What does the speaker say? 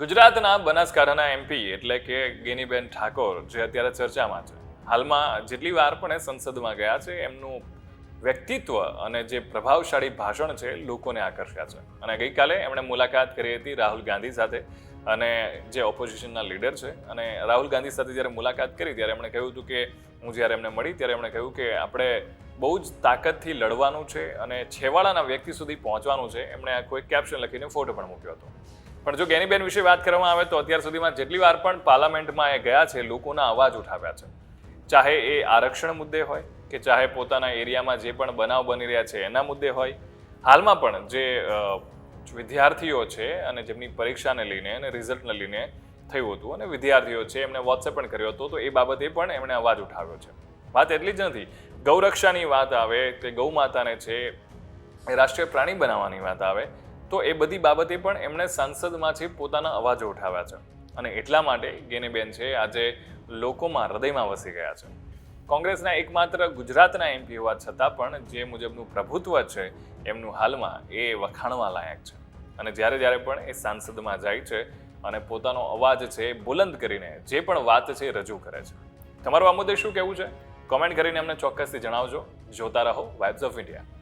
ગુજરાતના બનાસકાંઠાના એમપી એટલે કે ગેનીબેન ઠાકોર જે અત્યારે ચર્ચામાં છે. હાલમાં જેટલી વાર પણ એ સંસદમાં ગયા છે એમનું વ્યક્તિત્વ અને જે પ્રભાવશાળી ભાષણ છે લોકોને આકર્ષ્યા છે. અને ગઈકાલે એમણે મુલાકાત કરી હતી રાહુલ ગાંધી સાથે, અને જે ઓપોઝિશનના લીડર છે. અને રાહુલ ગાંધી સાથે જ્યારે મુલાકાત કરી ત્યારે એમણે કહ્યું હતું કે હું જ્યારે એમને મળી ત્યારે એમણે કહ્યું કે આપણે બહુ જ તાકાતથી લડવાનું છે અને છેવાડાના વ્યક્તિ સુધી પહોંચવાનું છે. એમણે આ કોઈ કેપ્શન લખીને ફોટો પણ મૂક્યો હતો. પણ જો ગેનીબેન વિશે વાત કરવામાં આવે તો અત્યાર સુધીમાં જેટલી વાર પણ પાર્લામેન્ટમાં એ ગયા છે લોકોના અવાજ ઉઠાવ્યા છે. ચાહે એ આરક્ષણ મુદ્દે હોય કે ચાહે પોતાના એરિયામાં જે પણ બનાવ બની રહ્યા છે એના મુદ્દે હોય. હાલમાં પણ જે વિદ્યાર્થીઓ છે અને જેમની પરીક્ષાને લઈને અને રિઝલ્ટને લઈને થયું હતું અને વિદ્યાર્થીઓ છે એમને વોટ્સએપ પણ કર્યો હતો, તો એ બાબતે પણ એમણે અવાજ ઉઠાવ્યો છે. વાત એટલી જ નથી, ગૌરક્ષાની વાત આવે કે ગૌ માતાને છે એ રાષ્ટ્રીય પ્રાણી બનાવવાની વાત આવે તો એ બધી બાબતે પણ એમણે સંસદમાંથી પોતાના અવાજો ઉઠાવ્યા છે. અને એટલા માટે ગેનીબેન છે આજે લોકોમાં હૃદયમાં વસી ગયા છે. કોંગ્રેસના એકમાત્ર ગુજરાતના એમપી હોવા છતાં પણ જે મુજબનું પ્રભુત્વ છે એમનું હાલમાં એ વખાણવા લાયક છે. અને જ્યારે પણ એ સાંસદમાં જાય છે અને પોતાનો અવાજ છે બુલંદ કરીને જે પણ વાત છે એ રજૂ કરે છે. તમારું આ મુદ્દે શું કહેવું છે? કોમેન્ટ કરીને અમને ચોક્કસથી જણાવજો. જોતા રહો વાઇબ્સ ઓફ ઇન્ડિયા.